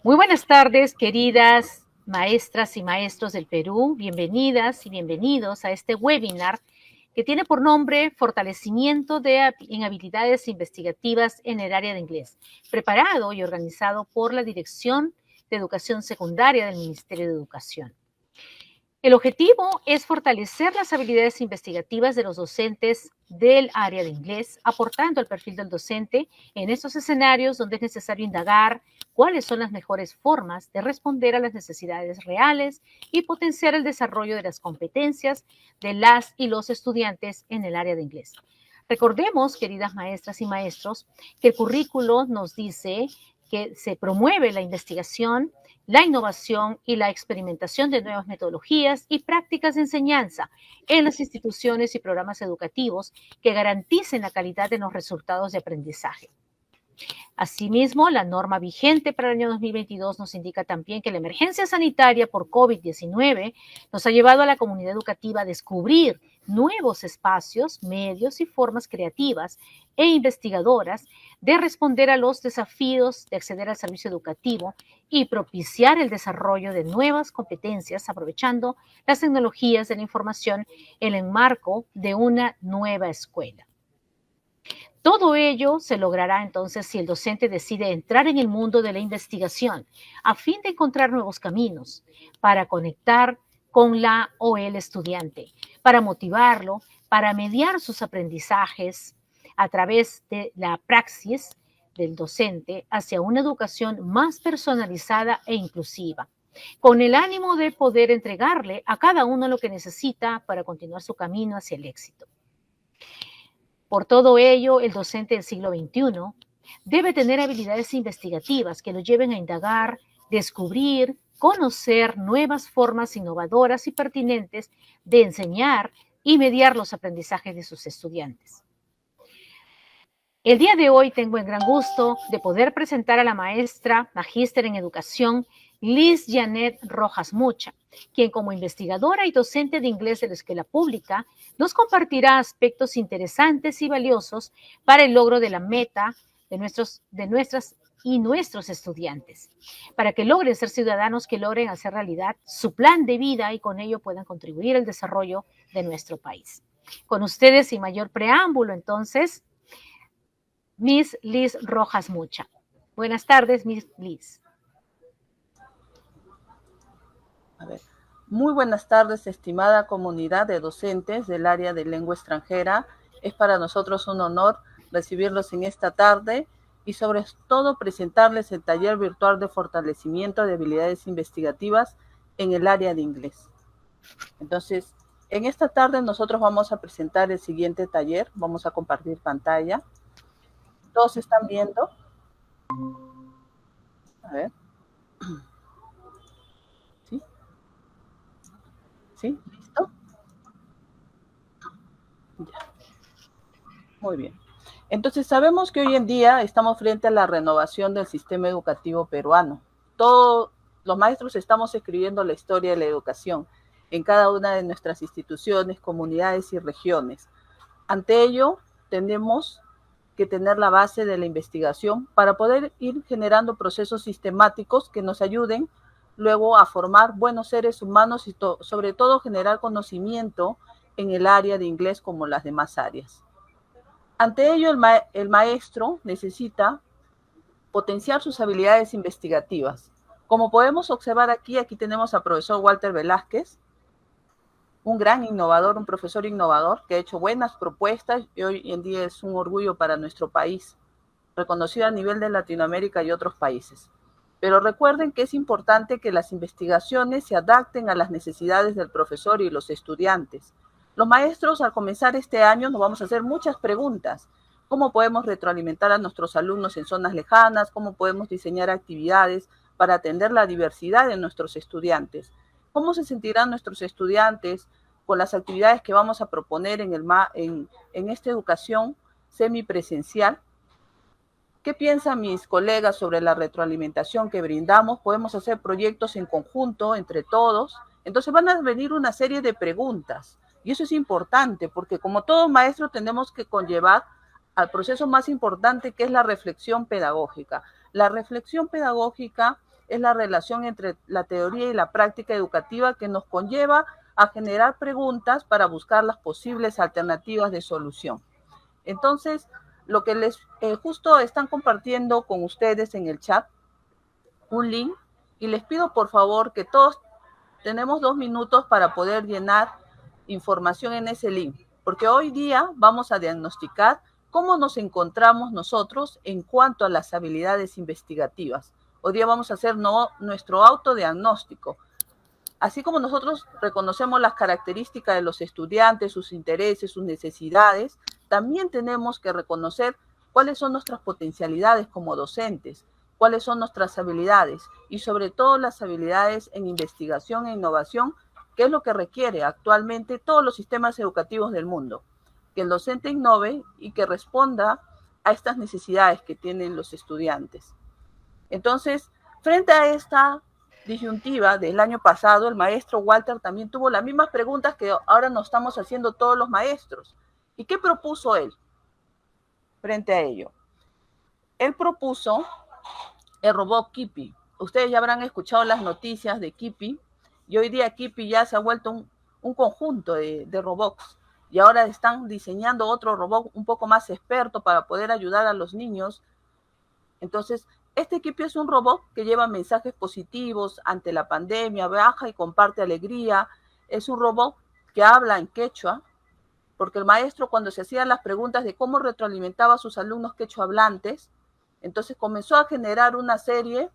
Muy buenas tardes, queridas maestras y maestros del Perú. Bienvenidas y bienvenidos a este webinar que tiene por nombre Fortalecimiento en habilidades investigativas en el área de inglés, preparado y organizado por la Dirección de Educación Secundaria del Ministerio de Educación. El objetivo es fortalecer las habilidades investigativas de los docentes del área de inglés, aportando al perfil del docente en estos escenarios donde es necesario indagar cuáles son las mejores formas de responder a las necesidades reales y potenciar el desarrollo de las competencias de las y los estudiantes en el área de inglés. Recordemos, queridas maestras y maestros, que el currículo nos dice que se promueve la investigación, la innovación y la experimentación de nuevas metodologías y prácticas de enseñanza en las instituciones y programas educativos que garanticen la calidad de los resultados de aprendizaje. Asimismo, la norma vigente para el año 2022 nos indica también que la emergencia sanitaria por COVID-19 nos ha llevado a la comunidad educativa a descubrir nuevos espacios, medios y formas creativas e investigadoras de responder a los desafíos de acceder al servicio educativo y propiciar el desarrollo de nuevas competencias aprovechando las tecnologías de la información en el marco de una nueva escuela. Todo ello se logrará entonces si el docente decide entrar en el mundo de la investigación a fin de encontrar nuevos caminos para conectar con la o el estudiante, para motivarlo, para mediar sus aprendizajes a través de la praxis del docente hacia una educación más personalizada e inclusiva, con el ánimo de poder entregarle a cada uno lo que necesita para continuar su camino hacia el éxito. Por todo ello, el docente del siglo XXI debe tener habilidades investigativas que lo lleven a indagar, descubrir, conocer nuevas formas innovadoras y pertinentes de enseñar y mediar los aprendizajes de sus estudiantes. El día de hoy tengo el gran gusto de poder presentar a la maestra, magíster en educación, Liz Janet Rojas Mucha, quien como investigadora y docente de inglés de la escuela pública nos compartirá aspectos interesantes y valiosos para el logro de la meta de nuestros estudiantes, para que logren ser ciudadanos que logren hacer realidad su plan de vida y con ello puedan contribuir al desarrollo de nuestro país. Con ustedes, sin mayor preámbulo, entonces, Miss Liz Rojas Mucha. Buenas tardes, Miss Liz. A ver. Muy buenas tardes, estimada comunidad de docentes del área de lengua extranjera. Es para nosotros un honor recibirlos en esta tarde y sobre todo presentarles el taller virtual de fortalecimiento de habilidades investigativas en el área de inglés. Entonces, en esta tarde nosotros vamos a presentar el siguiente taller. Vamos a compartir pantalla. ¿Todos están viendo? A ver. ¿Sí? ¿Sí? ¿Listo? Ya. Muy bien. Entonces, sabemos que hoy en día estamos frente a la renovación del sistema educativo peruano. Todos los maestros estamos escribiendo la historia de la educación en cada una de nuestras instituciones, comunidades y regiones. Ante ello, tenemos que tener la base de la investigación para poder ir generando procesos sistemáticos que nos ayuden luego a formar buenos seres humanos y sobre todo generar conocimiento en el área de inglés como las demás áreas. Ante ello, el maestro necesita potenciar sus habilidades investigativas. Como podemos observar aquí tenemos al profesor Walter Velázquez, un gran innovador, un profesor innovador que ha hecho buenas propuestas y hoy en día es un orgullo para nuestro país, reconocido a nivel de Latinoamérica y otros países. Pero recuerden que es importante que las investigaciones se adapten a las necesidades del profesor y los estudiantes. Los maestros, al comenzar este año, nos vamos a hacer muchas preguntas. ¿Cómo podemos retroalimentar a nuestros alumnos en zonas lejanas? ¿Cómo podemos diseñar actividades para atender la diversidad de nuestros estudiantes? ¿Cómo se sentirán nuestros estudiantes con las actividades que vamos a proponer en esta educación semipresencial? ¿Qué piensan mis colegas sobre la retroalimentación que brindamos? Podemos hacer proyectos en conjunto, entre todos. Entonces van a venir una serie de preguntas. Y eso es importante, porque como todo maestro tenemos que conllevar al proceso más importante, que es la reflexión pedagógica. La reflexión pedagógica es la relación entre la teoría y la práctica educativa que nos conlleva a generar preguntas para buscar las posibles alternativas de solución. Entonces, lo que les justo están compartiendo con ustedes en el chat, un link, y les pido por favor que todos tenemos 2 minutos para poder llenar información en ese link, porque hoy día vamos a diagnosticar cómo nos encontramos nosotros en cuanto a las habilidades investigativas. Hoy día vamos a hacer nuestro autodiagnóstico. Así como nosotros reconocemos las características de los estudiantes, sus intereses, sus necesidades, también tenemos que reconocer cuáles son nuestras potencialidades como docentes, cuáles son nuestras habilidades y sobre todo las habilidades en investigación e innovación, que es lo que requiere actualmente todos los sistemas educativos del mundo. Que el docente innove y que responda a estas necesidades que tienen los estudiantes. Entonces, frente a esta disyuntiva del año pasado, el maestro Walter también tuvo las mismas preguntas que ahora nos estamos haciendo todos los maestros. ¿Y qué propuso él frente a ello? Él propuso el robot Kipi. Ustedes ya habrán escuchado las noticias de Kipi, y hoy día Kipi ya se ha vuelto un conjunto de robots, y ahora están diseñando otro robot un poco más experto para poder ayudar a los niños. Entonces, este Kipi es un robot que lleva mensajes positivos ante la pandemia, viaja y comparte alegría. Es un robot que habla en quechua, porque el maestro, cuando se hacían las preguntas de cómo retroalimentaba a sus alumnos quechua hablantes, entonces comenzó a generar una serie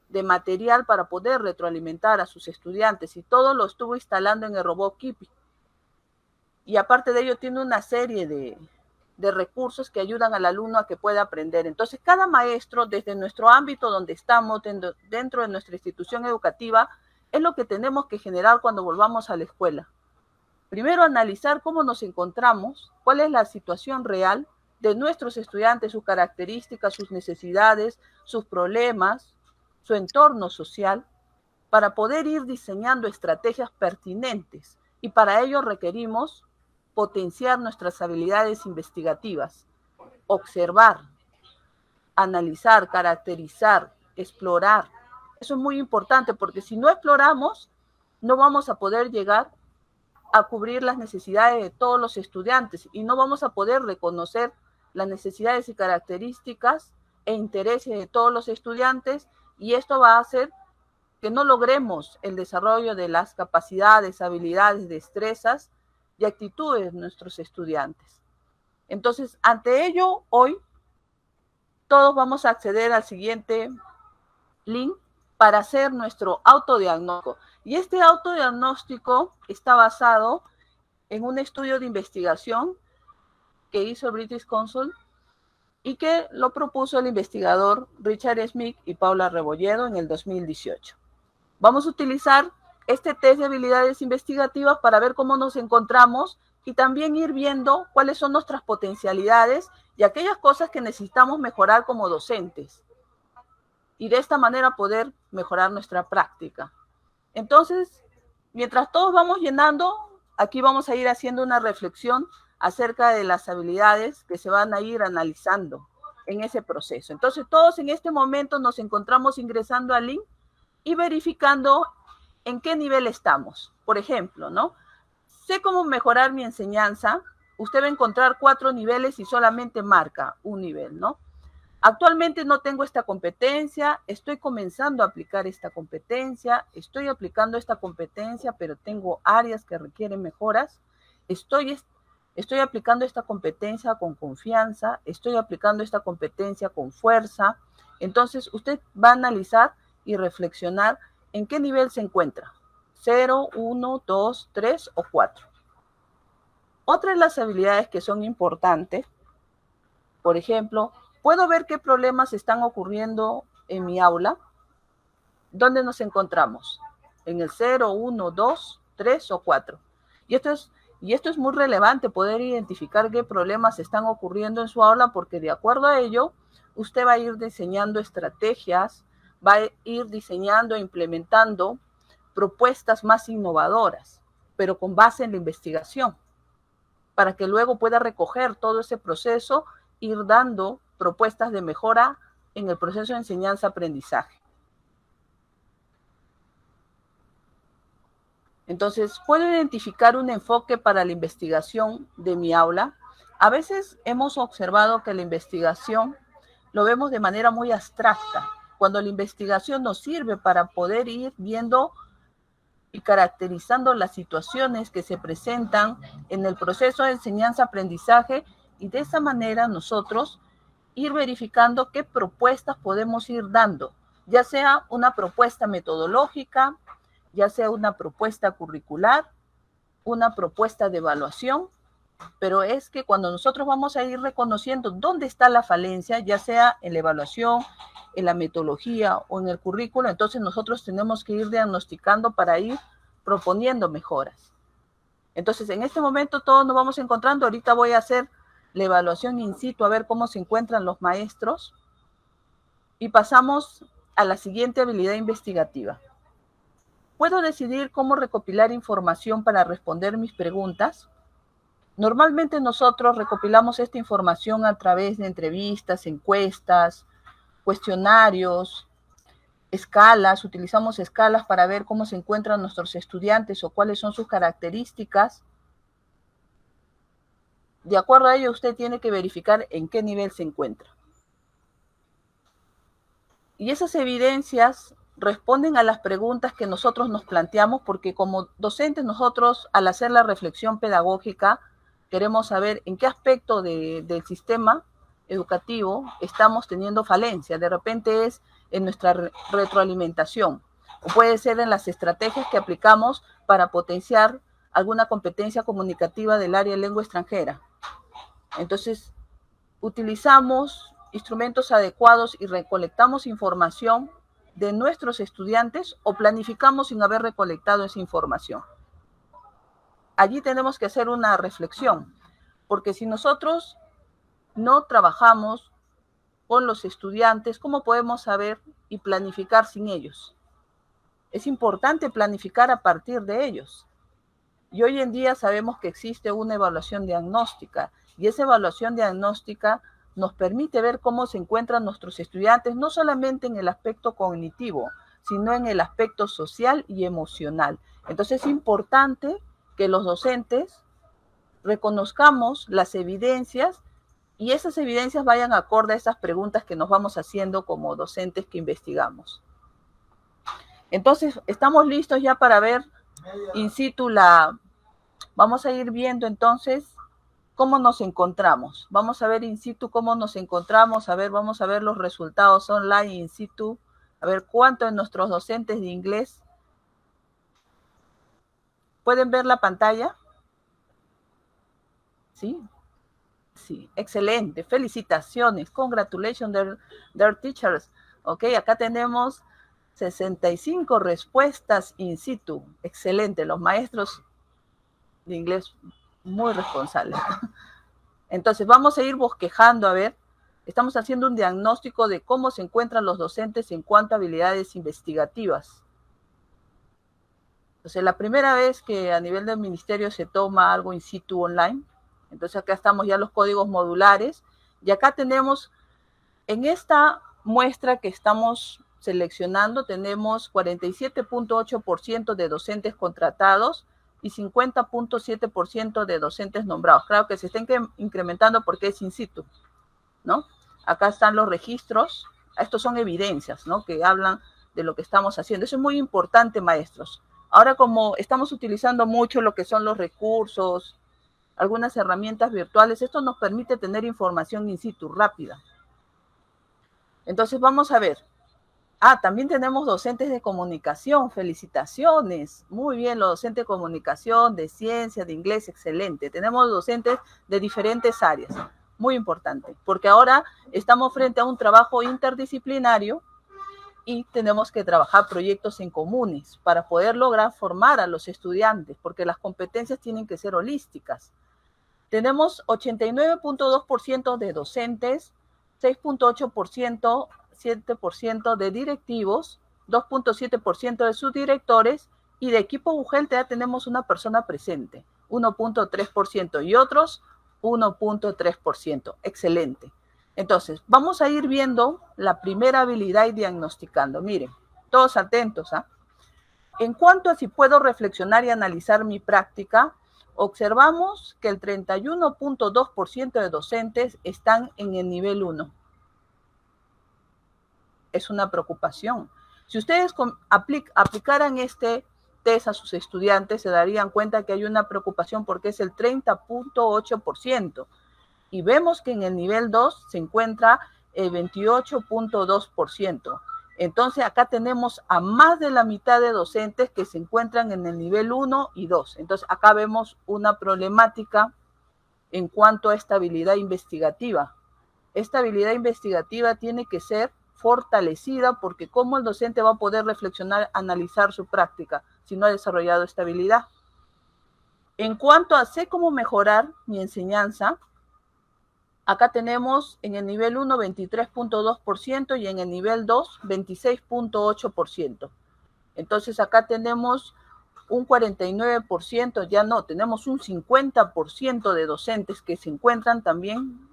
de material para poder retroalimentar a sus estudiantes, y todo lo estuvo instalando en el robot Kipi. Y aparte de ello tiene una serie de recursos que ayudan al alumno a que pueda aprender. Entonces, cada maestro, desde nuestro ámbito donde estamos, dentro de nuestra institución educativa, es lo que tenemos que generar cuando volvamos a la escuela. Primero, analizar cómo nos encontramos, cuál es la situación real de nuestros estudiantes, sus características, sus necesidades, sus problemas, su entorno social, para poder ir diseñando estrategias pertinentes. Y para ello requerimos potenciar nuestras habilidades investigativas, observar, analizar, caracterizar, explorar. Eso es muy importante, porque si no exploramos, no vamos a poder llegar a cubrir las necesidades de todos los estudiantes y no vamos a poder reconocer las necesidades y características e intereses de todos los estudiantes, y esto va a hacer que no logremos el desarrollo de las capacidades, habilidades, destrezas y actitudes de nuestros estudiantes. Entonces, ante ello, hoy todos vamos a acceder al siguiente link para hacer nuestro autodiagnóstico. Y este autodiagnóstico está basado en un estudio de investigación que hizo el British Council y que lo propuso el investigador Richard Smith y Paula Rebolledo en el 2018. Vamos a utilizar este test de habilidades investigativas para ver cómo nos encontramos y también ir viendo cuáles son nuestras potencialidades y aquellas cosas que necesitamos mejorar como docentes. Y de esta manera poder mejorar nuestra práctica. Entonces, mientras todos vamos llenando, aquí vamos a ir haciendo una reflexión acerca de las habilidades que se van a ir analizando en ese proceso. Entonces, todos en este momento nos encontramos ingresando al link y verificando en qué nivel estamos. Por ejemplo, ¿no? Sé cómo mejorar mi enseñanza. Usted va a encontrar 4 niveles y solamente marca un nivel, ¿no? Actualmente no tengo esta competencia, estoy comenzando a aplicar esta competencia, estoy aplicando esta competencia, pero tengo áreas que requieren mejoras. Estoy aplicando esta competencia con confianza, estoy aplicando esta competencia con fuerza. Entonces, usted va a analizar y reflexionar en qué nivel se encuentra. 0, 1, 2, 3 o 4. Otra de las habilidades que son importantes, por ejemplo, ¿puedo ver qué problemas están ocurriendo en mi aula? ¿Dónde nos encontramos? ¿En el 0, 1, 2, 3 o 4? Y esto es muy relevante, poder identificar qué problemas están ocurriendo en su aula, porque de acuerdo a ello, usted va a ir diseñando estrategias, va a ir diseñando e implementando propuestas más innovadoras, pero con base en la investigación, para que luego pueda recoger todo ese proceso, ir dando propuestas de mejora en el proceso de enseñanza-aprendizaje. Entonces, ¿puedo identificar un enfoque para la investigación de mi aula? A veces hemos observado que la investigación lo vemos de manera muy abstracta, cuando la investigación nos sirve para poder ir viendo y caracterizando las situaciones que se presentan en el proceso de enseñanza-aprendizaje, y de esa manera nosotros ir verificando qué propuestas podemos ir dando, ya sea una propuesta metodológica, ya sea una propuesta curricular, una propuesta de evaluación, pero es que cuando nosotros vamos a ir reconociendo dónde está la falencia, ya sea en la evaluación, en la metodología o en el currículo, entonces nosotros tenemos que ir diagnosticando para ir proponiendo mejoras. Entonces, en este momento todos nos vamos encontrando. Ahorita voy a hacer la evaluación in situ, a ver cómo se encuentran los maestros. Y pasamos a la siguiente habilidad investigativa. ¿Puedo decidir cómo recopilar información para responder mis preguntas? Normalmente nosotros recopilamos esta información a través de entrevistas, encuestas, cuestionarios, escalas. Utilizamos escalas para ver cómo se encuentran nuestros estudiantes o cuáles son sus características. De acuerdo a ello, usted tiene que verificar en qué nivel se encuentra. Y esas evidencias responden a las preguntas que nosotros nos planteamos, porque como docentes nosotros, al hacer la reflexión pedagógica, queremos saber en qué aspecto del sistema educativo estamos teniendo falencia. De repente es en nuestra retroalimentación, o puede ser en las estrategias que aplicamos para potenciar alguna competencia comunicativa del área de lengua extranjera. Entonces, utilizamos instrumentos adecuados y recolectamos información de nuestros estudiantes, o planificamos sin haber recolectado esa información. Allí tenemos que hacer una reflexión, porque si nosotros no trabajamos con los estudiantes, ¿cómo podemos saber y planificar sin ellos? Es importante planificar a partir de ellos. Y hoy en día sabemos que existe una evaluación diagnóstica, y esa evaluación diagnóstica nos permite ver cómo se encuentran nuestros estudiantes, no solamente en el aspecto cognitivo, sino en el aspecto social y emocional. Entonces es importante que los docentes reconozcamos las evidencias, y esas evidencias vayan acorde a esas preguntas que nos vamos haciendo como docentes que investigamos. Entonces, estamos listos ya para ver in situ vamos a ir viendo entonces cómo nos encontramos. Vamos a ver in situ cómo nos encontramos. A ver, vamos a ver los resultados online in situ. A ver cuánto de nuestros docentes de inglés. ¿Pueden ver la pantalla? ¿Sí? Sí, excelente. Felicitaciones. Congratulations, their teachers. Ok, acá tenemos 65 respuestas in situ. Excelente. Los maestros de inglés muy responsables. Entonces, vamos a ir bosquejando, a ver. Estamos haciendo un diagnóstico de cómo se encuentran los docentes en cuanto a habilidades investigativas. Entonces, la primera vez que a nivel del ministerio se toma algo in situ online. Entonces, acá estamos ya los códigos modulares. Y acá tenemos, en esta muestra que estamos seleccionando, tenemos 47.8% de docentes contratados y 50.7% de docentes nombrados. Claro que se está incrementando porque es in situ, ¿no? Acá están los registros. Estos son evidencias, ¿no?, que hablan de lo que estamos haciendo. Eso es muy importante, maestros. Ahora, como estamos utilizando mucho lo que son los recursos, algunas herramientas virtuales, esto nos permite tener información in situ rápida. Entonces, vamos a ver. También tenemos docentes de comunicación. Felicitaciones. Muy bien, los docentes de comunicación, de ciencia, de inglés, excelente. Tenemos docentes de diferentes áreas. Muy importante, porque ahora estamos frente a un trabajo interdisciplinario y tenemos que trabajar proyectos en comunes para poder lograr formar a los estudiantes, porque las competencias tienen que ser holísticas. Tenemos 89.2% de docentes, 6.8%, 7% de directivos, 2.7% de subdirectores, y de equipo UGEL ya tenemos una persona presente, 1.3%, y otros 1.3%. Excelente. Entonces, vamos a ir viendo la primera habilidad y diagnosticando. Miren, todos atentos, En cuanto a si puedo reflexionar y analizar mi práctica, observamos que el 31.2% de docentes están en el nivel 1. Es una preocupación. Si ustedes aplicaran este test a sus estudiantes, se darían cuenta que hay una preocupación porque es el 30.8%. Y vemos que en el nivel 2 se encuentra el 28.2%. Entonces acá tenemos a más de la mitad de docentes que se encuentran en el nivel 1 y 2. Entonces acá vemos una problemática en cuanto a estabilidad investigativa. Esta habilidad investigativa tiene que ser fortalecida porque ¿cómo el docente va a poder reflexionar, analizar su práctica si no ha desarrollado esta habilidad? En cuanto a sé cómo mejorar mi enseñanza, acá tenemos en el nivel 1 23.2% y en el nivel 2 26.8%. Entonces acá tenemos un 49%, ya no, tenemos un 50% de docentes que se encuentran también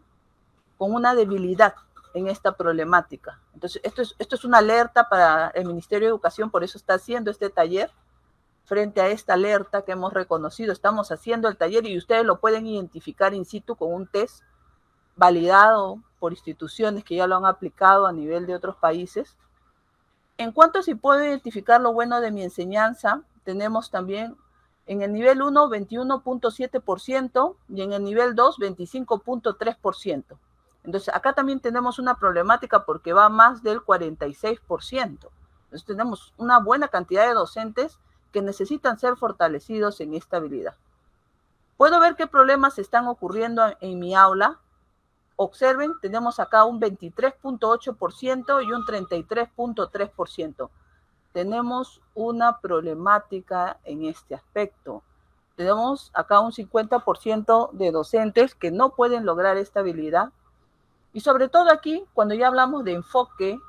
con una debilidad en esta problemática. Entonces, esto es una alerta para el Ministerio de Educación, por eso está haciendo este taller. Frente a esta alerta que hemos reconocido, estamos haciendo el taller y ustedes lo pueden identificar in situ con un test validado por instituciones que ya lo han aplicado a nivel de otros países. En cuanto a si puedo identificar lo bueno de mi enseñanza, tenemos también en el nivel 1 21.7% y en el nivel 2 25.3%. Entonces acá también tenemos una problemática porque va más del 46%. Entonces tenemos una buena cantidad de docentes que necesitan ser fortalecidos en esta habilidad. Puedo ver qué problemas están ocurriendo en mi aula. Observen, tenemos acá un 23.8% y un 33.3%. Tenemos una problemática en este aspecto. Tenemos acá un 50% de docentes que no pueden lograr esta habilidad. Y sobre todo aquí, cuando ya hablamos de enfoque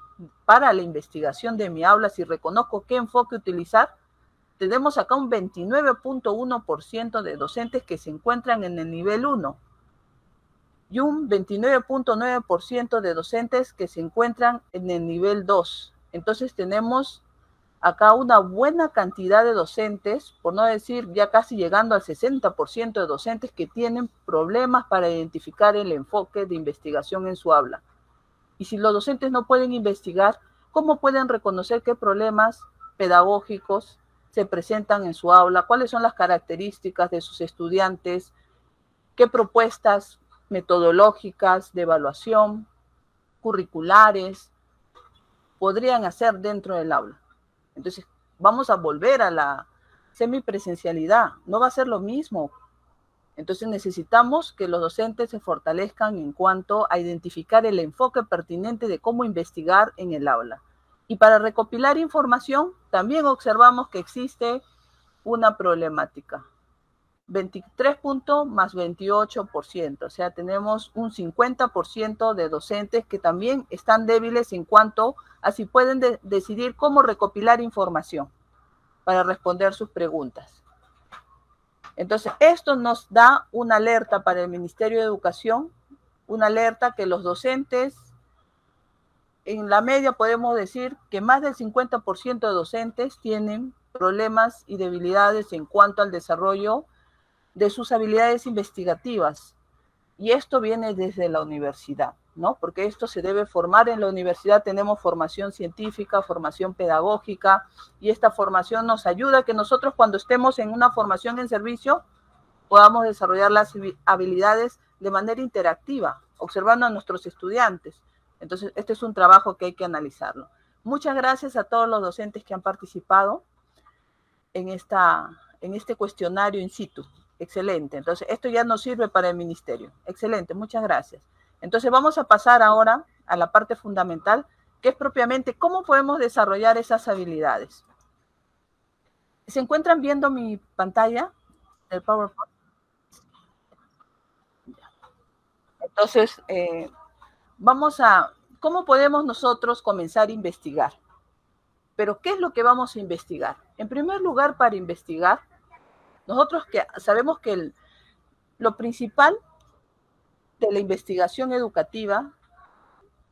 para la investigación de mi aula, si reconozco qué enfoque utilizar, tenemos acá un 29.1% de docentes que se encuentran en el nivel 1 y un 29.9% de docentes que se encuentran en el nivel 2. Entonces tenemos acá una buena cantidad de docentes, por no decir ya casi llegando al 60% de docentes que tienen problemas para identificar el enfoque de investigación en su aula. Y si los docentes no pueden investigar, ¿cómo pueden reconocer qué problemas pedagógicos se presentan en su aula? ¿Cuáles son las características de sus estudiantes? ¿Qué propuestas metodológicas de evaluación, curriculares, podrían hacer dentro del aula? Entonces, vamos a volver a la semipresencialidad. No va a ser lo mismo. Entonces, necesitamos que los docentes se fortalezcan en cuanto a identificar el enfoque pertinente de cómo investigar en el aula. Y para recopilar información, también observamos que existe una problemática. 23 puntos más 28%, o sea, tenemos un 50% de docentes que también están débiles en cuanto a si pueden decidir cómo recopilar información para responder sus preguntas. Entonces, esto nos da una alerta para el Ministerio de Educación, una alerta que los docentes, en la media podemos decir que más del 50% de docentes tienen problemas y debilidades en cuanto al desarrollo de sus habilidades investigativas. Y esto viene desde la universidad, ¿no? Porque esto se debe formar en la universidad. Tenemos formación científica, formación pedagógica, y esta formación nos ayuda a que nosotros cuando estemos en una formación en servicio podamos desarrollar las habilidades de manera interactiva, observando a nuestros estudiantes. Entonces, este es un trabajo que hay que analizarlo. Muchas gracias a todos los docentes que han participado en este cuestionario in situ. Excelente. Entonces, esto ya nos sirve para el ministerio. Excelente, muchas gracias. Entonces, vamos a pasar ahora a la parte fundamental, que es propiamente cómo podemos desarrollar esas habilidades. ¿Se encuentran viendo mi pantalla del PowerPoint? Entonces, ¿cómo podemos nosotros comenzar a investigar? Pero, ¿qué es lo que vamos a investigar? En primer lugar, para investigar, nosotros sabemos que lo principal de la investigación educativa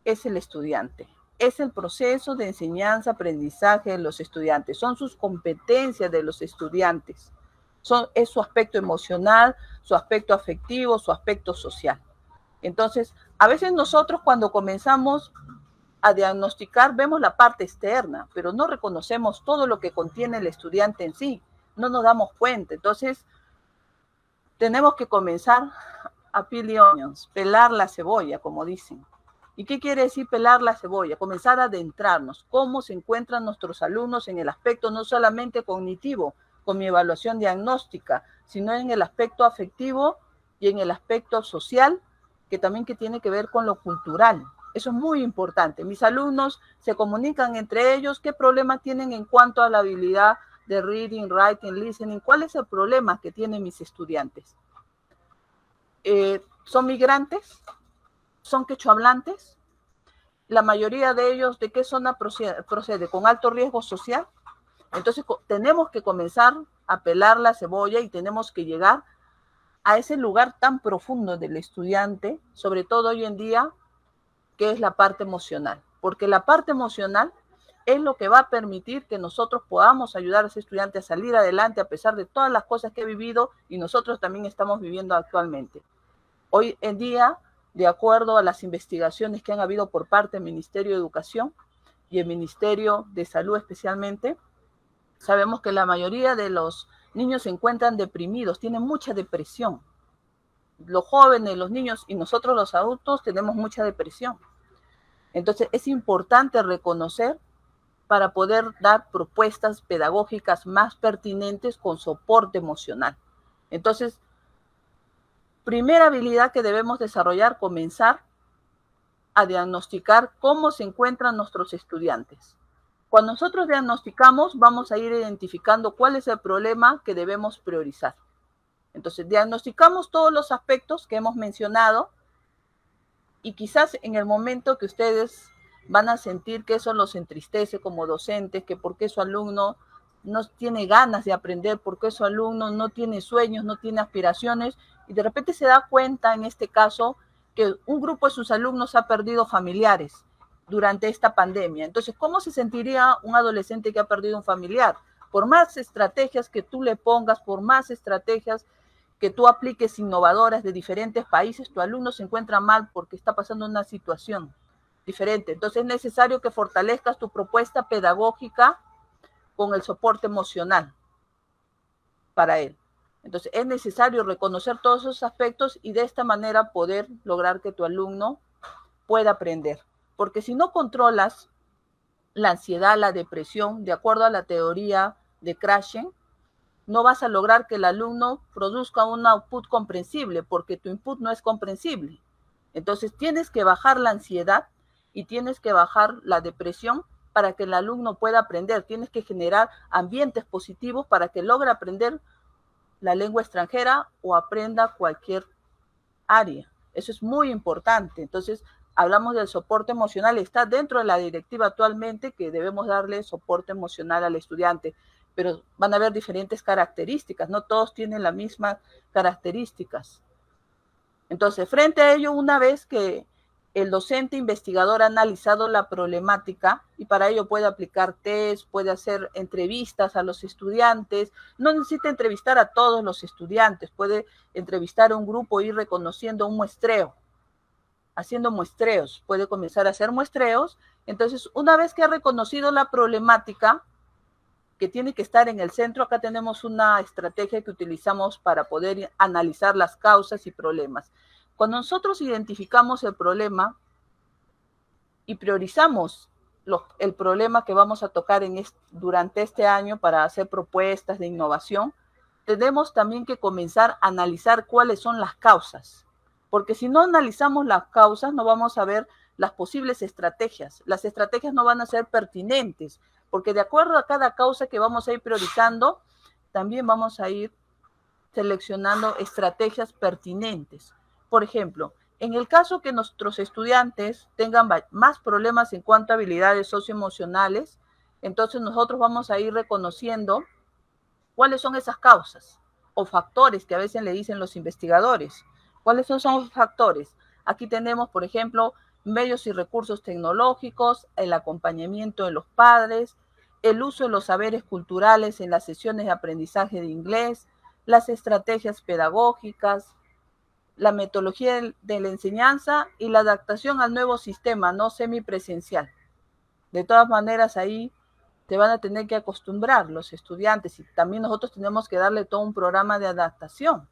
es el estudiante. es el proceso de enseñanza-aprendizaje de los estudiantes, son sus competencias de los estudiantes, es su aspecto emocional, su aspecto afectivo, su aspecto social. Entonces, a veces nosotros cuando comenzamos a diagnosticar vemos la parte externa, pero no reconocemos todo lo que contiene el estudiante en sí, no nos damos cuenta. Entonces, tenemos que comenzar a peel the onions, pelar la cebolla, como dicen. ¿Y qué quiere decir pelar la cebolla? Comenzar a adentrarnos, cómo se encuentran nuestros alumnos en el aspecto no solamente cognitivo, con mi evaluación diagnóstica, sino en el aspecto afectivo y en el aspecto social, que también tiene que ver con lo cultural. Eso es muy importante. Mis alumnos se comunican entre ellos, qué problemas tienen en cuanto a la habilidad de reading, writing, listening, cuál es el problema que tienen mis estudiantes. ¿Son migrantes? ¿Son quechohablantes? La mayoría de ellos, ¿de qué zona procede? ¿Con alto riesgo social? Entonces tenemos que comenzar a pelar la cebolla y tenemos que llegar a ese lugar tan profundo del estudiante, sobre todo hoy en día, que es la parte emocional. Porque la parte emocional es lo que va a permitir que nosotros podamos ayudar a ese estudiante a salir adelante a pesar de todas las cosas que he vivido y nosotros también estamos viviendo actualmente. Hoy en día, de acuerdo a las investigaciones que han habido por parte del Ministerio de Educación y el Ministerio de Salud especialmente, sabemos que la mayoría de los niños se encuentran deprimidos, tienen mucha depresión. Los jóvenes, los niños y nosotros los adultos tenemos mucha depresión. Entonces es importante reconocer para poder dar propuestas pedagógicas más pertinentes con soporte emocional. Entonces, primera habilidad que debemos desarrollar, comenzar a diagnosticar cómo se encuentran nuestros estudiantes. Cuando nosotros diagnosticamos, vamos a ir identificando cuál es el problema que debemos priorizar. Entonces, diagnosticamos todos los aspectos que hemos mencionado y quizás en el momento que ustedes van a sentir que eso los entristece como docentes, que por qué su alumno no tiene ganas de aprender, por qué su alumno no tiene sueños, no tiene aspiraciones, y de repente se da cuenta en este caso que un grupo de sus alumnos ha perdido familiares durante esta pandemia. Entonces, ¿cómo se sentiría un adolescente que ha perdido un familiar? Por más estrategias que tú le pongas, por más estrategias que tú apliques innovadoras de diferentes países, tu alumno se encuentra mal porque está pasando una situación diferente. Entonces es necesario que fortalezcas tu propuesta pedagógica con el soporte emocional para él. Entonces es necesario reconocer todos esos aspectos y de esta manera poder lograr que tu alumno pueda aprender. Porque si no controlas la ansiedad, la depresión, de acuerdo a la teoría de Krashen, no vas a lograr que el alumno produzca un output comprensible porque tu input no es comprensible. Entonces tienes que bajar la ansiedad y tienes que bajar la depresión para que el alumno pueda aprender. Tienes que generar ambientes positivos para que logre aprender la lengua extranjera o aprenda cualquier área. Eso es muy importante. Entonces, hablamos del soporte emocional. Está dentro de la directiva actualmente que debemos darle soporte emocional al estudiante, pero van a haber diferentes características. No todos tienen las mismas características. Entonces, frente a ello, una vez que el docente investigador ha analizado la problemática y para ello puede aplicar test, puede hacer entrevistas a los estudiantes, no necesita entrevistar a todos los estudiantes, puede entrevistar a un grupo e ir reconociendo un muestreo, haciendo muestreos, puede comenzar a hacer muestreos. Entonces, una vez que ha reconocido la problemática, que tiene que estar en el centro, acá tenemos una estrategia que utilizamos para poder analizar las causas y problemas. Cuando nosotros identificamos el problema y priorizamos el problema que vamos a tocar durante este año para hacer propuestas de innovación, tenemos también que comenzar a analizar cuáles son las causas, porque si no analizamos las causas no vamos a ver las posibles estrategias. Las estrategias no van a ser pertinentes, porque de acuerdo a cada causa que vamos a ir priorizando, también vamos a ir seleccionando estrategias pertinentes. Por ejemplo, en el caso que nuestros estudiantes tengan más problemas en cuanto a habilidades socioemocionales, entonces nosotros vamos a ir reconociendo cuáles son esas causas o factores que a veces le dicen los investigadores. ¿Cuáles son esos factores? Aquí tenemos, por ejemplo, medios y recursos tecnológicos, el acompañamiento de los padres, el uso de los saberes culturales en las sesiones de aprendizaje de inglés, las estrategias pedagógicas, la metodología de la enseñanza y la adaptación al nuevo sistema, no semipresencial. De todas maneras, ahí te van a tener que acostumbrar los estudiantes y también nosotros tenemos que darle todo un programa de adaptación.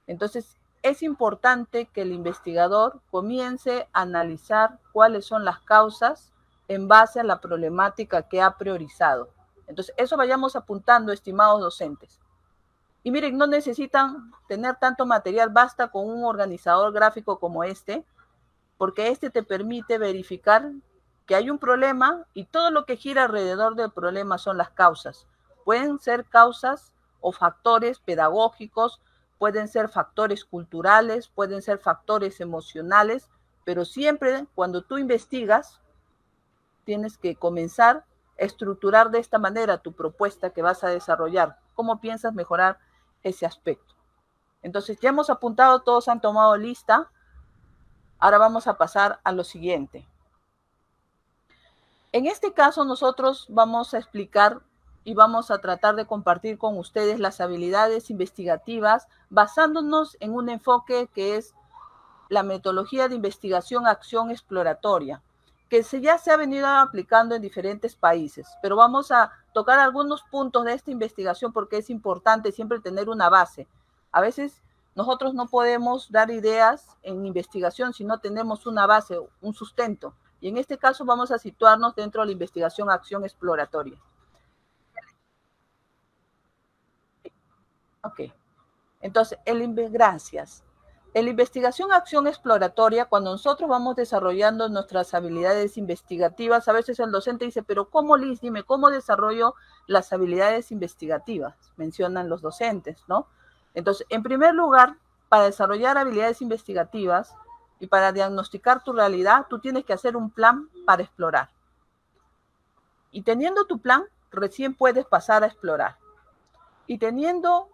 Entonces, es importante que el investigador comience a analizar cuáles son las causas en base a la problemática que ha priorizado. Entonces, eso vayamos apuntando, estimados docentes. Y miren, no necesitan tener tanto material, basta con un organizador gráfico como este, porque este te permite verificar que hay un problema y todo lo que gira alrededor del problema son las causas. Pueden ser causas o factores pedagógicos, pueden ser factores culturales, pueden ser factores emocionales, pero siempre cuando tú investigas, tienes que comenzar a estructurar de esta manera tu propuesta que vas a desarrollar. ¿Cómo piensas mejorar ese aspecto? Entonces, ya hemos apuntado, todos han tomado lista. Ahora vamos a pasar a lo siguiente. En este caso, nosotros vamos a explicar y vamos a tratar de compartir con ustedes las habilidades investigativas basándonos en un enfoque que es la metodología de investigación acción exploratoria, que ya se ha venido aplicando en diferentes países, pero vamos a tocar algunos puntos de esta investigación porque es importante siempre tener una base. A veces nosotros no podemos dar ideas en investigación si no tenemos una base, un sustento. Y en este caso vamos a situarnos dentro de la investigación acción exploratoria. Ok. Entonces, gracias. En la investigación acción exploratoria, cuando nosotros vamos desarrollando nuestras habilidades investigativas, a veces el docente dice, pero ¿cómo, Liz? Dime, ¿cómo desarrollo las habilidades investigativas? Mencionan los docentes, ¿no? Entonces, en primer lugar, para desarrollar habilidades investigativas y para diagnosticar tu realidad, tú tienes que hacer un plan para explorar. Y teniendo tu plan, recién puedes pasar a explorar. Y teniendo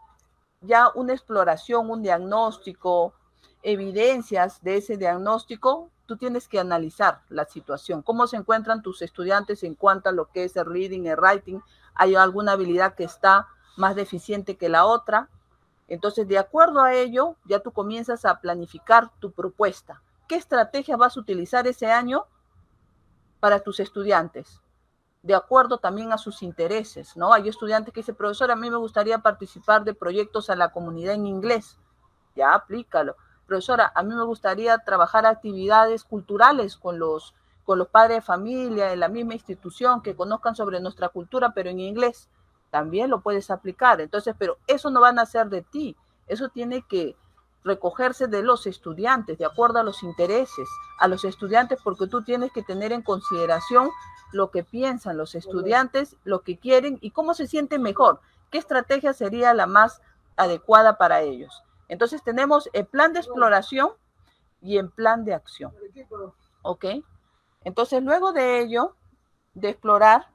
ya una exploración, un diagnóstico, evidencias de ese diagnóstico, tú tienes que analizar la situación, cómo se encuentran tus estudiantes en cuanto a lo que es el reading, el writing, hay alguna habilidad que está más deficiente que la otra. Entonces, de acuerdo a ello, ya tú comienzas a planificar tu propuesta. ¿Qué estrategia vas a utilizar ese año para tus estudiantes? De acuerdo también a sus intereses, ¿no? Hay estudiantes que dicen, profesor, a mí me gustaría participar de proyectos a la comunidad en inglés. Ya, aplícalo. Profesora, a mí me gustaría trabajar actividades culturales con los padres de familia en la misma institución, que conozcan sobre nuestra cultura, pero en inglés. También lo puedes aplicar. Entonces, pero eso no van a ser de ti. Eso tiene que recogerse de los estudiantes, de acuerdo a los intereses, a los estudiantes, porque tú tienes que tener en consideración lo que piensan los estudiantes, lo que quieren y cómo se sienten mejor. ¿Qué estrategia sería la más adecuada para ellos? Entonces tenemos el plan de exploración y el plan de acción. ¿Ok? Entonces luego de ello, de explorar,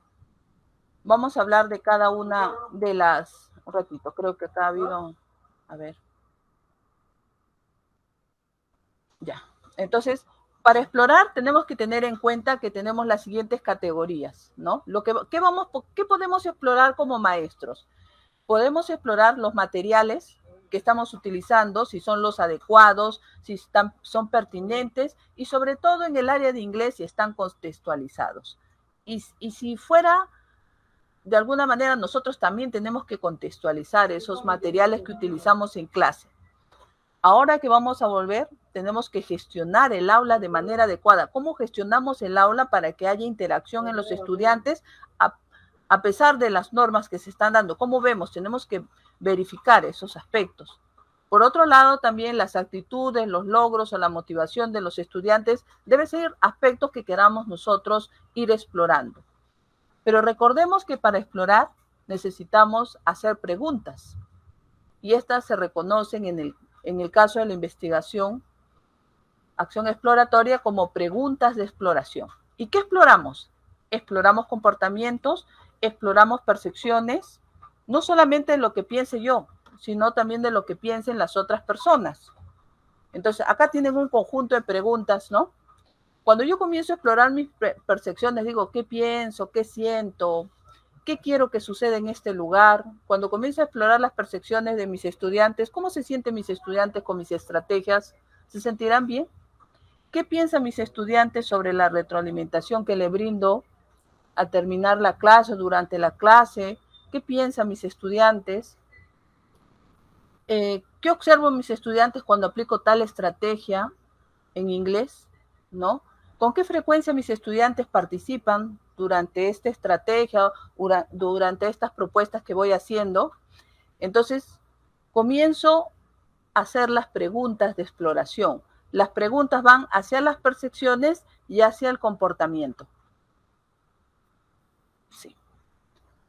vamos a hablar de cada una de las... Un ratito, creo que acá ha habido... A ver. Ya. Entonces, para explorar tenemos que tener en cuenta que tenemos las siguientes categorías, ¿no? ¿Qué podemos explorar como maestros? Podemos explorar los materiales que estamos utilizando, si son los adecuados, si son pertinentes y sobre todo en el área de inglés si están contextualizados. Y si fuera, de alguna manera, nosotros también tenemos que contextualizar esos materiales que utilizamos en clase. Ahora que vamos a volver, tenemos que gestionar el aula de manera adecuada. ¿Cómo gestionamos el aula para que haya interacción en los estudiantes a pesar de las normas que se están dando? ¿Cómo vemos? Tenemos que verificar esos aspectos. Por otro lado, también las actitudes, los logros o la motivación de los estudiantes deben ser aspectos que queramos nosotros ir explorando. Pero recordemos que para explorar necesitamos hacer preguntas y estas se reconocen en el caso de la investigación, acción exploratoria, como preguntas de exploración. ¿Y qué exploramos? Exploramos comportamientos, exploramos percepciones, no solamente de lo que piense yo, sino también de lo que piensen las otras personas. Entonces, acá tienen un conjunto de preguntas, ¿no? Cuando yo comienzo a explorar mis percepciones, digo, ¿qué pienso? ¿Qué siento? ¿Qué quiero que suceda en este lugar? Cuando comienzo a explorar las percepciones de mis estudiantes, ¿cómo se sienten mis estudiantes con mis estrategias? ¿Se sentirán bien? ¿Qué piensan mis estudiantes sobre la retroalimentación que le brindo al terminar la clase o durante la clase? ¿Qué piensan mis estudiantes? ¿Qué observo en mis estudiantes cuando aplico tal estrategia en inglés? ¿No? ¿Con qué frecuencia mis estudiantes participan durante esta estrategia, durante estas propuestas que voy haciendo? Entonces, comienzo a hacer las preguntas de exploración. Las preguntas van hacia las percepciones y hacia el comportamiento. Sí.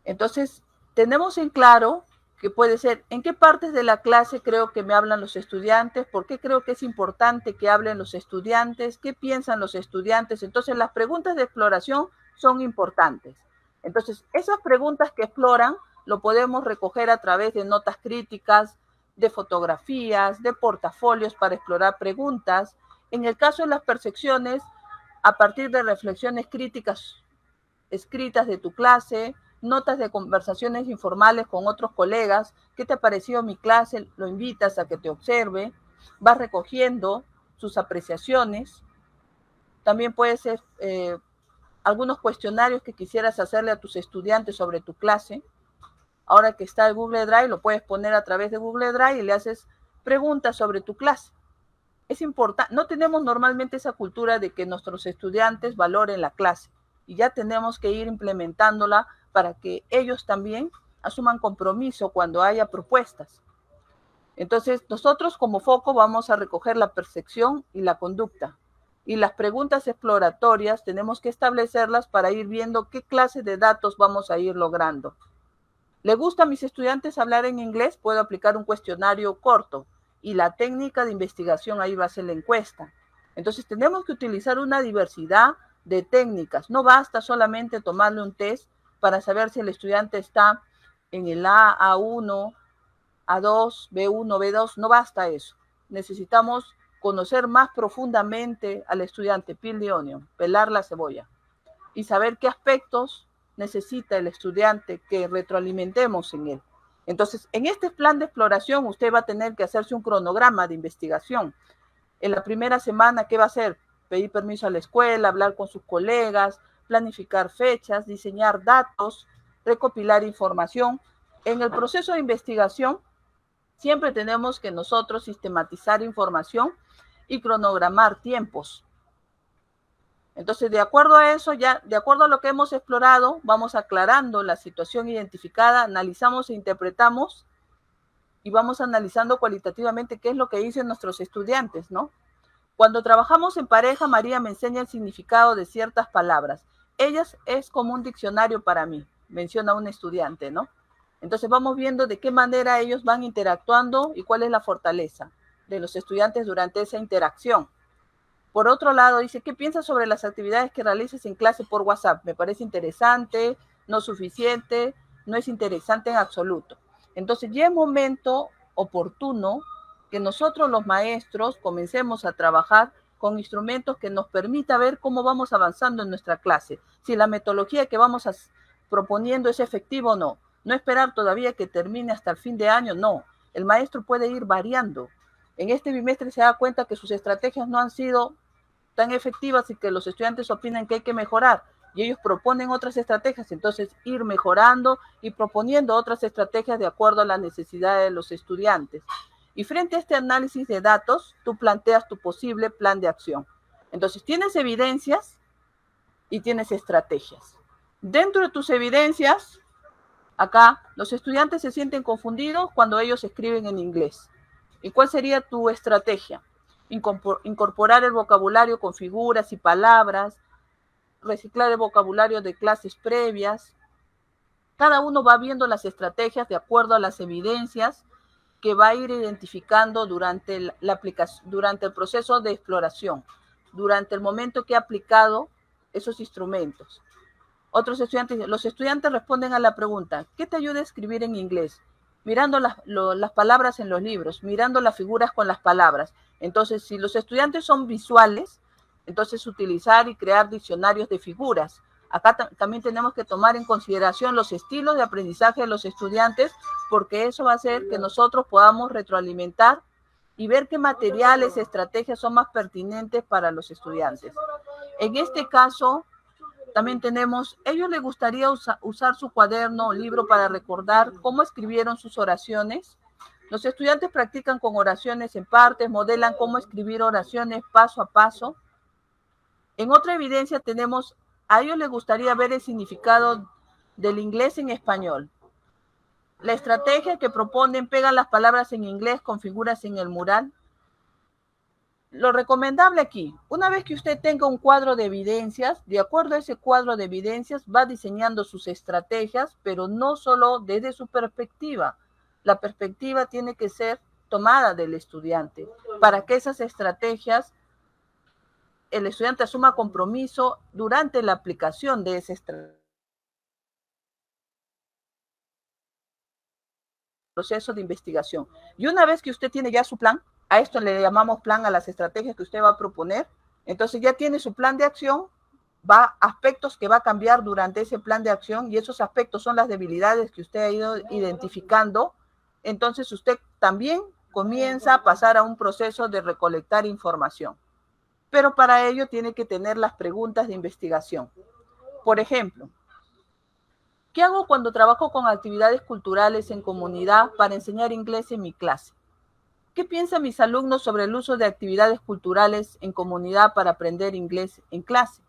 Entonces, tenemos en claro que puede ser en qué partes de la clase creo que me hablan los estudiantes, por qué creo que es importante que hablen los estudiantes, qué piensan los estudiantes. Entonces, las preguntas de exploración son importantes. Entonces, esas preguntas que exploran lo podemos recoger a través de notas críticas, de fotografías, de portafolios para explorar preguntas. En el caso de las percepciones, a partir de reflexiones críticas escritas de tu clase, notas de conversaciones informales con otros colegas. ¿Qué te ha parecido mi clase? Lo invitas a que te observe, vas recogiendo sus apreciaciones. También puede ser algunos cuestionarios que quisieras hacerle a tus estudiantes sobre tu clase. Ahora que está el Google Drive, lo puedes poner a través de Google Drive y le haces preguntas sobre tu clase. Es importante, no tenemos normalmente esa cultura de que nuestros estudiantes valoren la clase y ya tenemos que ir implementándola para que ellos también asuman compromiso cuando haya propuestas. Entonces, nosotros como foco vamos a recoger la percepción y la conducta. Y las preguntas exploratorias tenemos que establecerlas para ir viendo qué clase de datos vamos a ir logrando. ¿Le gusta a mis estudiantes hablar en inglés? Puedo aplicar un cuestionario corto y la técnica de investigación ahí va a ser la encuesta. Entonces tenemos que utilizar una diversidad de técnicas. No basta solamente tomarle un test para saber si el estudiante está en el A, A1, A2, B1, B2. No basta eso. Necesitamos conocer más profundamente al estudiante, peel the onion, pelar la cebolla, y saber qué aspectos necesita el estudiante que retroalimentemos en él. Entonces, en este plan de exploración, usted va a tener que hacerse un cronograma de investigación. En la primera semana, ¿qué va a hacer? Pedir permiso a la escuela, hablar con sus colegas, planificar fechas, diseñar datos, recopilar información. En el proceso de investigación, siempre tenemos que nosotros sistematizar información y cronogramar tiempos. Entonces, de acuerdo a eso, ya de acuerdo a lo que hemos explorado, vamos aclarando la situación identificada, analizamos e interpretamos y vamos analizando cualitativamente qué es lo que dicen nuestros estudiantes, ¿no? Cuando trabajamos en pareja, María me enseña el significado de ciertas palabras. Ellas es como un diccionario para mí, menciona un estudiante, ¿no? Entonces vamos viendo de qué manera ellos van interactuando y cuál es la fortaleza de los estudiantes durante esa interacción. Por otro lado, dice, ¿qué piensas sobre las actividades que realizas en clase por WhatsApp? Me parece interesante, no suficiente, no es interesante en absoluto. Entonces ya es momento oportuno que nosotros los maestros comencemos a trabajar con instrumentos que nos permita ver cómo vamos avanzando en nuestra clase, si la metodología que vamos proponiendo es efectiva o no. No esperar todavía que termine hasta el fin de año, no. El maestro puede ir variando. En este bimestre se da cuenta que sus estrategias no han sido tan efectivas y que los estudiantes opinan que hay que mejorar y ellos proponen otras estrategias, entonces ir mejorando y proponiendo otras estrategias de acuerdo a las necesidades de los estudiantes. Y frente a este análisis de datos, tú planteas tu posible plan de acción. Entonces tienes evidencias y tienes estrategias. Dentro de tus evidencias, acá los estudiantes se sienten confundidos cuando ellos escriben en inglés. ¿Y cuál sería tu estrategia? Incorporar el vocabulario con figuras y palabras, reciclar el vocabulario de clases previas. Cada uno va viendo las estrategias de acuerdo a las evidencias que va a ir identificando durante el proceso de exploración, durante el momento que ha aplicado esos instrumentos. Los estudiantes responden a la pregunta, ¿qué te ayuda a escribir en inglés? Mirando las palabras en los libros, mirando las figuras con las palabras. Entonces, si los estudiantes son visuales, Entonces, utilizar y crear diccionarios de figuras. Acá también tenemos que tomar en consideración los estilos de aprendizaje de los estudiantes, porque eso va a hacer que nosotros podamos retroalimentar y ver qué materiales, estrategias son más pertinentes para los estudiantes. En este caso, también tenemos, ellos les gustaría usar su cuaderno o libro para recordar cómo escribieron sus oraciones. Los estudiantes practican con oraciones en partes, modelan cómo escribir oraciones paso a paso. En otra evidencia tenemos, a ellos les gustaría ver el significado del inglés en español. La estrategia que proponen, pegan las palabras en inglés con figuras en el mural. Lo recomendable aquí, una vez que usted tenga un cuadro de evidencias, de acuerdo a ese cuadro de evidencias, va diseñando sus estrategias, pero no solo desde su perspectiva. La perspectiva tiene que ser tomada del estudiante, para que esas estrategias, el estudiante asuma compromiso durante la aplicación de ese proceso de investigación. Y una vez que usted tiene ya su plan, a esto le llamamos plan a las estrategias que usted va a proponer, entonces ya tiene su plan de acción, va aspectos que va a cambiar durante ese plan de acción, y esos aspectos son las debilidades que usted ha ido identificando. Entonces usted también comienza a pasar a un proceso de recolectar información. Pero para ello tiene que tener las preguntas de investigación. Por ejemplo, ¿qué hago cuando trabajo con actividades culturales en comunidad para enseñar inglés en mi clase? ¿Qué piensan mis alumnos sobre el uso de actividades culturales en comunidad para aprender inglés en clase?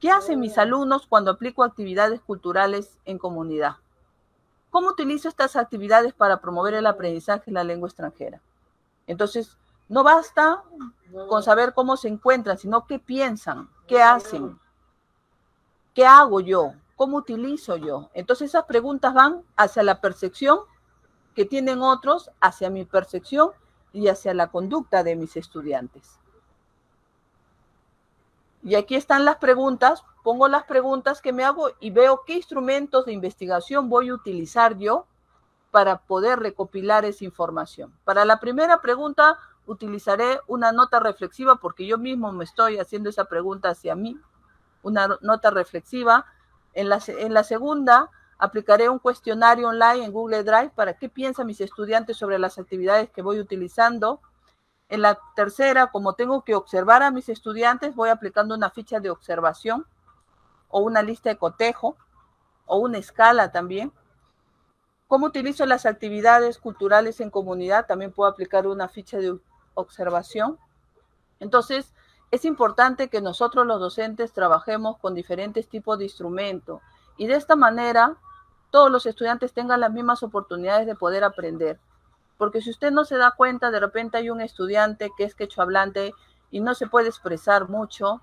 ¿Qué hacen mis alumnos cuando aplico actividades culturales en comunidad? ¿Cómo utilizo estas actividades para promover el aprendizaje de la lengua extranjera? Entonces, no basta con saber cómo se encuentran, sino qué piensan, qué hacen, qué hago yo, cómo utilizo yo. Entonces, esas preguntas van hacia la percepción que tienen otros, hacia mi percepción y hacia la conducta de mis estudiantes. Y aquí están las preguntas, pongo las preguntas que me hago y veo qué instrumentos de investigación voy a utilizar yo para poder recopilar esa información. Para la primera pregunta utilizaré una nota reflexiva porque yo mismo me estoy haciendo esa pregunta hacia mí, una nota reflexiva. En la segunda aplicaré un cuestionario online en Google Drive para qué piensan mis estudiantes sobre las actividades que voy utilizando. En la tercera, como tengo que observar a mis estudiantes, voy aplicando una ficha de observación o una lista de cotejo o una escala también. ¿Cómo utilizo las actividades culturales en comunidad? También puedo aplicar una ficha de observación. Entonces, es importante que nosotros los docentes trabajemos con diferentes tipos de instrumentos y de esta manera todos los estudiantes tengan las mismas oportunidades de poder aprender. Porque si usted no se da cuenta, de repente hay un estudiante que es quechohablante y no se puede expresar mucho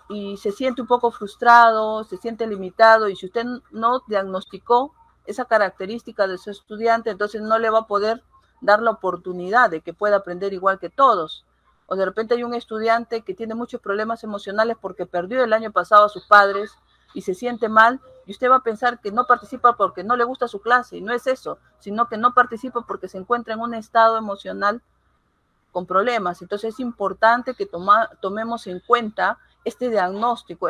y se siente un poco frustrado, se siente limitado, y si usted no diagnosticó esa característica de su estudiante, entonces no le va a poder dar la oportunidad de que pueda aprender igual que todos. O de repente hay un estudiante que tiene muchos problemas emocionales porque perdió el año pasado a sus padres y se siente mal, y usted va a pensar que no participa porque no le gusta su clase, y no es eso, sino que no participa porque se encuentra en un estado emocional con problemas. Entonces es importante que tomemos en cuenta este diagnóstico,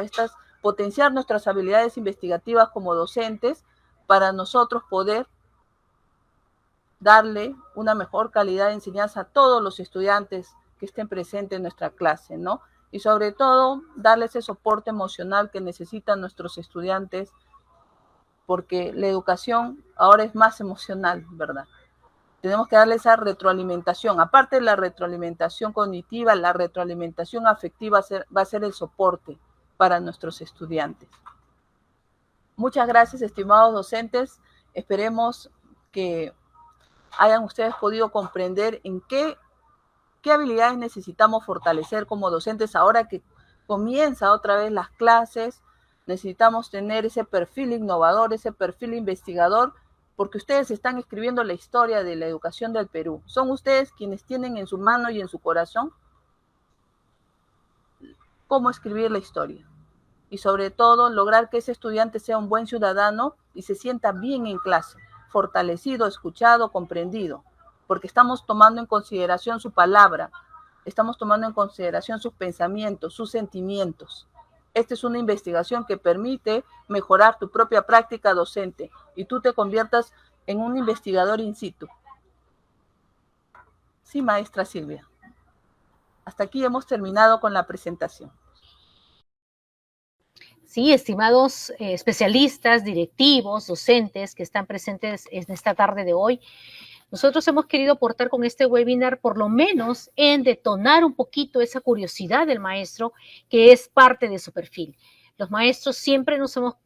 potenciar nuestras habilidades investigativas como docentes para nosotros poder darle una mejor calidad de enseñanza a todos los estudiantes que estén presentes en nuestra clase, ¿no? Y sobre todo, darles ese soporte emocional que necesitan nuestros estudiantes, porque la educación ahora es más emocional, ¿verdad? Tenemos que darle esa retroalimentación. Aparte de la retroalimentación cognitiva, la retroalimentación afectiva va a ser el soporte para nuestros estudiantes. Muchas gracias, estimados docentes. Esperemos que hayan ustedes podido comprender en qué habilidades necesitamos fortalecer como docentes ahora que comienza otra vez las clases. Necesitamos tener ese perfil innovador, ese perfil investigador, porque ustedes están escribiendo la historia de la educación del Perú. Son ustedes quienes tienen en su mano y en su corazón cómo escribir la historia. Y sobre todo, lograr que ese estudiante sea un buen ciudadano y se sienta bien en clase, fortalecido, escuchado, comprendido, porque estamos tomando en consideración su palabra. Estamos tomando en consideración sus pensamientos, sus sentimientos. Esta es una investigación que permite mejorar tu propia práctica docente y tú te conviertas en un investigador in situ. Sí, maestra Silvia. Hasta aquí hemos terminado con la presentación. Sí, estimados especialistas, directivos, docentes que están presentes en esta tarde de hoy, nosotros hemos querido aportar con este webinar por lo menos en detonar un poquito esa curiosidad del maestro que es parte de su perfil. Los maestros siempre nos hemos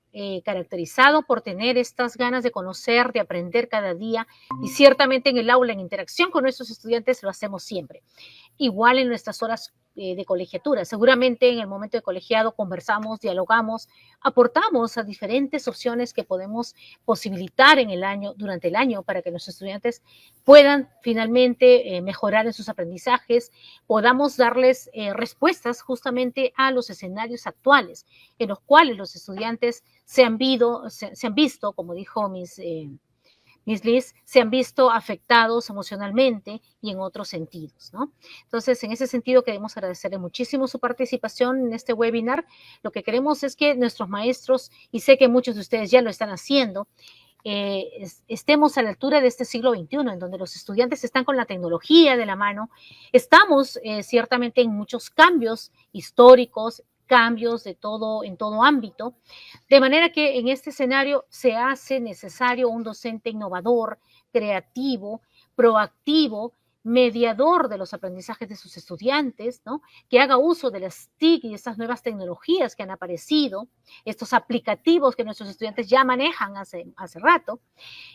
caracterizado por tener estas ganas de conocer, de aprender cada día y ciertamente en el aula, en interacción con nuestros estudiantes, lo hacemos siempre. Igual en nuestras horas de colegiatura. Seguramente en el momento de colegiado conversamos, dialogamos, aportamos a diferentes opciones que podemos posibilitar en el año, durante el año, para que los estudiantes puedan finalmente mejorar en sus aprendizajes, podamos darles respuestas justamente a los escenarios actuales en los cuales los estudiantes se han visto, como dijo Miss Liz, se han visto afectados emocionalmente y en otros sentidos, ¿no? Entonces, en ese sentido, queremos agradecerle muchísimo su participación en este webinar. Lo que queremos es que nuestros maestros, y sé que muchos de ustedes ya lo están haciendo, estemos a la altura de este siglo XXI, en donde los estudiantes están con la tecnología de la mano. Estamos ciertamente en muchos cambios históricos, cambios de todo, en todo ámbito, de manera que en este escenario se hace necesario un docente innovador, creativo, proactivo, mediador de los aprendizajes de sus estudiantes, ¿no? Que haga uso de las TIC y estas nuevas tecnologías que han aparecido, estos aplicativos que nuestros estudiantes ya manejan hace rato,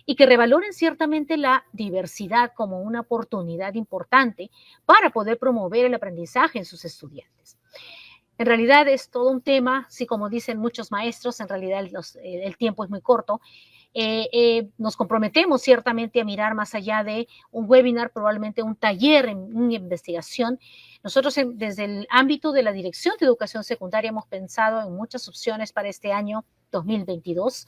y que revaloren ciertamente la diversidad como una oportunidad importante para poder promover el aprendizaje en sus estudiantes. En realidad es todo un tema, sí, como dicen muchos maestros, en realidad el tiempo es muy corto. Nos comprometemos ciertamente a mirar más allá de un webinar, probablemente un taller en una investigación. Nosotros desde el ámbito de la Dirección de Educación Secundaria hemos pensado en muchas opciones para este año 2022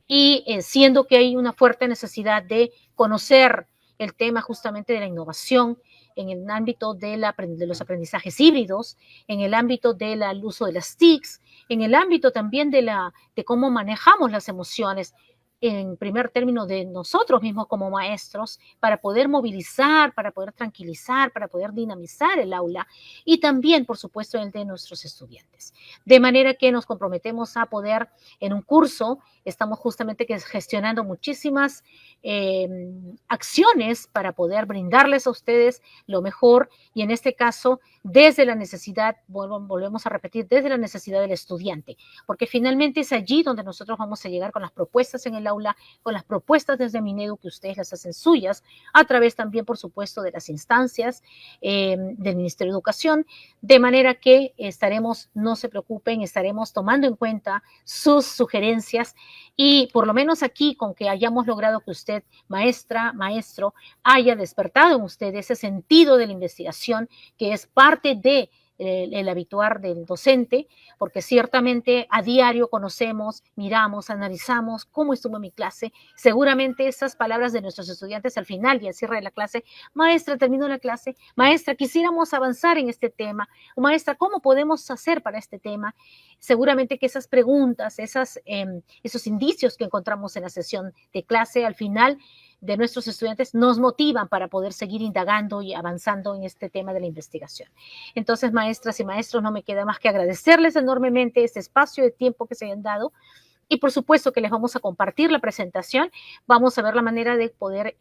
y siendo que hay una fuerte necesidad de conocer el tema justamente de la innovación en el ámbito de los aprendizajes híbridos, en el ámbito del uso de las TICs, en el ámbito también de cómo manejamos las emociones, en primer término de nosotros mismos como maestros, para poder movilizar, para poder tranquilizar, para poder dinamizar el aula y también, por supuesto, el de nuestros estudiantes. De manera que nos comprometemos a poder, en un curso, estamos justamente gestionando muchísimas acciones para poder brindarles a ustedes lo mejor y en este caso desde la necesidad, volvemos a repetir, desde la necesidad del estudiante, porque finalmente es allí donde nosotros vamos a llegar con las propuestas en el aula, con las propuestas desde Minedu que ustedes las hacen suyas, a través también, por supuesto, de las instancias del Ministerio de Educación, de manera que estaremos, no se preocupen, estaremos tomando en cuenta sus sugerencias y por lo menos aquí con que hayamos logrado que usted, maestra, maestro, haya despertado en usted ese sentido de la investigación que es parte de el habituar del docente, porque ciertamente a diario conocemos, miramos, analizamos cómo estuvo mi clase. Seguramente esas palabras de nuestros estudiantes al final y al cierre de la clase, maestra, terminó la clase, maestra, quisiéramos avanzar en este tema, o maestra, ¿cómo podemos hacer para este tema? Seguramente que esas preguntas, esos indicios que encontramos en la sesión de clase al final de nuestros estudiantes nos motivan para poder seguir indagando y avanzando en este tema de la investigación. Entonces, maestras y maestros, no me queda más que agradecerles enormemente este espacio de tiempo que se hayan dado y por supuesto que les vamos a compartir la presentación. Vamos a ver la manera de poder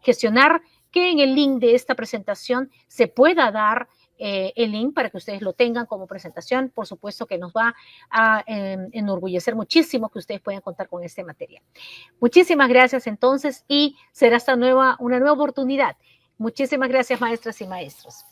gestionar que en el link de esta presentación se pueda dar el link para que ustedes lo tengan como presentación. Por supuesto que nos va a enorgullecer muchísimo que ustedes puedan contar con este material. Muchísimas gracias entonces y será una nueva oportunidad. Muchísimas gracias, maestras y maestros.